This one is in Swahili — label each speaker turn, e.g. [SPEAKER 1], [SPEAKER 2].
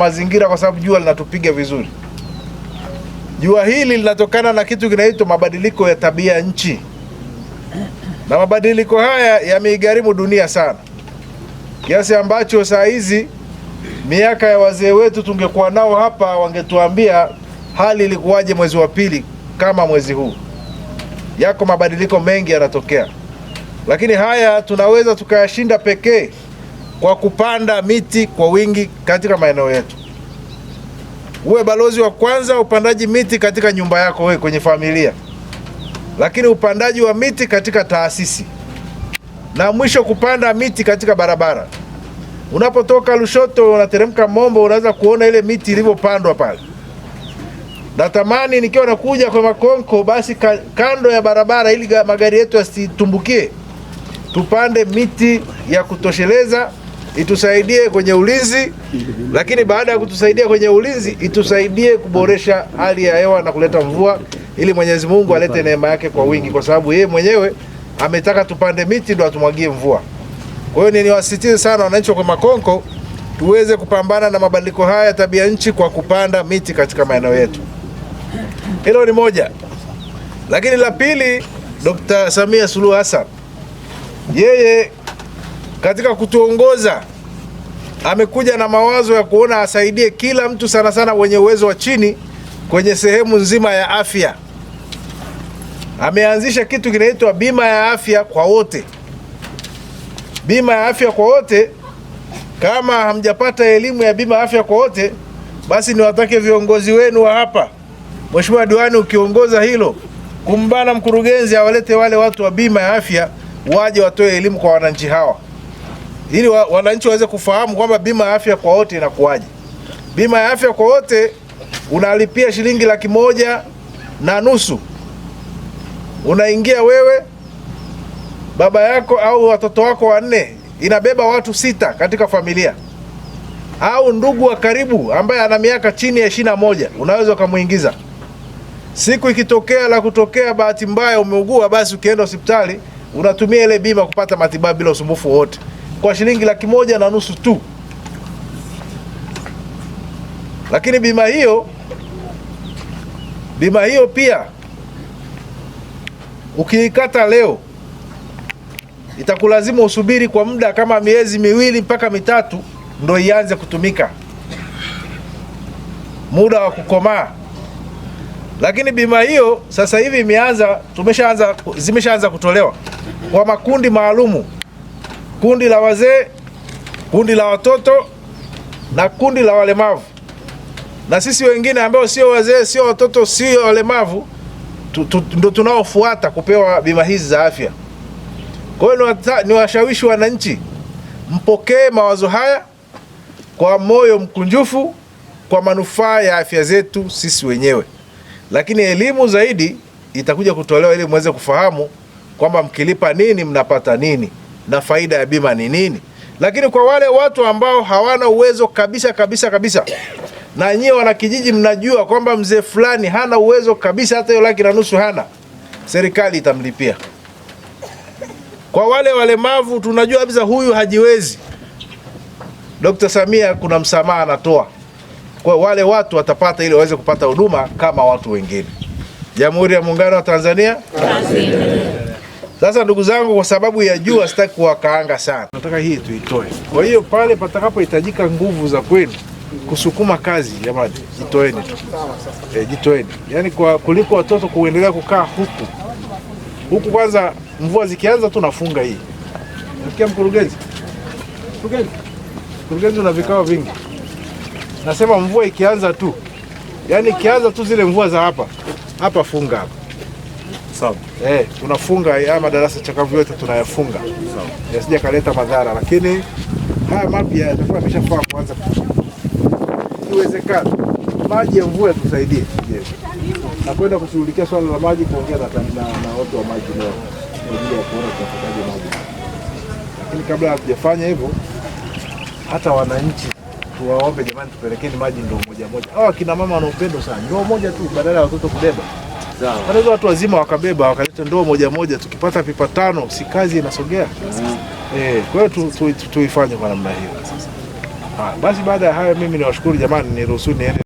[SPEAKER 1] mazingira kwa sababu jua linatupiga vizuri. Jua hili linatokana na kitu kinaitwa mabadiliko ya tabia nchi. Na mabadiliko haya yameigharimu dunia sana. Kiasi ambacho saa hizi miaka ya wazee wetu tungekuwa nao hapa wangetuambia hali ilikuwaje mwezi wa pili kama mwezi huu. Yako mabadiliko mengi yanatokea. Lakini haya tunaweza tukayashinda pekee kwa kupanda miti kwa wingi katika maeneo yetu. Uwe balozi wa kwanza upandaji miti katika nyumba yako wewe kwenye familia. Lakini upandaji wa miti katika taasisi. Na mwisho kupanda miti katika barabara. Unapotoka Lushoto unateremka Mombo unaweza kuona ile miti ilivyopandwa pale. Natamani nikiwa nakuja kwa Makonko basi kando ya barabara ili magari yetu yasitumbukie. Tupande miti ya kutosheleza itusaidie kwenye ulinzi, lakini baada ya kutusaidia kwenye ulinzi itusaidie kuboresha hali ya hewa na kuleta mvua ili Mwenyezi Mungu alete neema yake kwa wingi, kwa sababu yeye mwenyewe ametaka tupande miti ndio atumwagie mvua. Kwa hiyo niwasisitize sana wananchi wa Makonko tuweze kupambana na mabadiliko haya ya tabia nchi kwa kupanda miti katika maeneo yetu. Hilo ni moja. Lakini la pili, Dr. Samia Suluhu Hassan yeye katika kutuongoza amekuja na mawazo ya kuona asaidie kila mtu, sana sana wenye uwezo wa chini kwenye sehemu nzima ya afya. Ameanzisha kitu kinaitwa bima ya afya kwa wote. Bima ya afya kwa wote, kama hamjapata elimu ya bima ya afya kwa wote, basi niwatake viongozi wenu wa hapa, Mheshimiwa Diwani ukiongoza hilo, kumbana mkurugenzi awalete wale watu wa bima ya afya waje watoe elimu kwa wananchi hawa. Ili wananchi waweze kufahamu kwamba bima ya afya kwa wote inakuwaje. Bima ya afya kwa wote unalipia shilingi 1,500. Unaingia wewe, baba yako au watoto wako 4, inabeba watu 6 katika familia. Au ndugu wa karibu ambaye ana miaka chini ya 21, unaweza kumuingiza. Siku ikitokea la kutokea bahati mbaya umeugua, basi ukienda hospitali unatumia ile bima kupata matibabu bila usumbufu wote kwa shilingi 1,500 tu. Lakini bima hiyo pia ukiikata leo itakulazimu usubiri kwa muda kama miezi 2 mpaka 3 ndio ianze kutumika, muda wa kukomaa. Lakini bima hiyo sasa hivi zimeshaanza kutolewa kwa makundi maalumu: kundi la wazee, kundi la watoto na kundi la walemavu. Na sisi wengine ambao sio wazee, sio watoto, sio walemavu ndio tunaofuata kupewa bima hizi za afya. Kwa hiyo niwashawishi wananchi mpokee mawazo haya kwa moyo mkunjufu kwa manufaa ya afya zetu sisi wenyewe. Lakini elimu zaidi itakuja kutolewa ili muweze kufahamu kwamba mkilipa nini mnapata nini na faida ya bima ni nini. Lakini kwa wale watu ambao hawana uwezo kabisa, na nyie wana kijiji mnajua kwamba mzee fulani hana uwezo kabisa, hata hiyo 1,500 hana, serikali itamlipia. Kwa wale walemavu tunajua kabisa huyu hajiwezi, Dr. Samia kuna msamaha anatoa. Kwa wale watu watapata ili waweze kupata huduma kama watu wengine. Jamhuri ya Muungano wa Tanzania. Sasa ndugu zangu, kwa sababu ya jua sitaki kuwakaanga sana. Nataka hii tuitoe. Kwa hiyo pale patakapohitajika nguvu za kwenu kusukuma kazi, jamani, jitoeni tu. Jitoeni. Yaani kuliko watoto kuendelea kukaa huku kwanza mvua zikianza tu nafunga hii. Nasikia mkurugenzi una vikao vingi. Nasema mvua ikianza tu, yaani ikianza tu zile mvua za hapa funga hapa. Sawa. Tunafunga haya madarasa chakavu yote tunayafunga. Sawa. Yasije kaleta madhara, lakini haya mapya yatakuwa yameshafaa kuanza. Iwezekana maji ya mvua tusaidie. Na kwenda kushughulikia swala la maji, kuongea na watu wa maji leo kwa ajili ya kuona tutapataje maji. Lakini kabla hatujafanya hivyo, hata wananchi tuwaombe, jamani, tupelekeni maji ndoo moja. Hawa kina mama wana upendo sana. Ndoo moja tu badala ya watoto kubeba. Sawa. Wanaweza watu wazima wakabeba, wakaleta ndoo moja. Tukipata pipa 5, si kazi inasogea. Kwa hiyo tuifanye kwa namna hiyo. Basi baada ya hayo mimi niwashukuru jamani, niruhusu niende.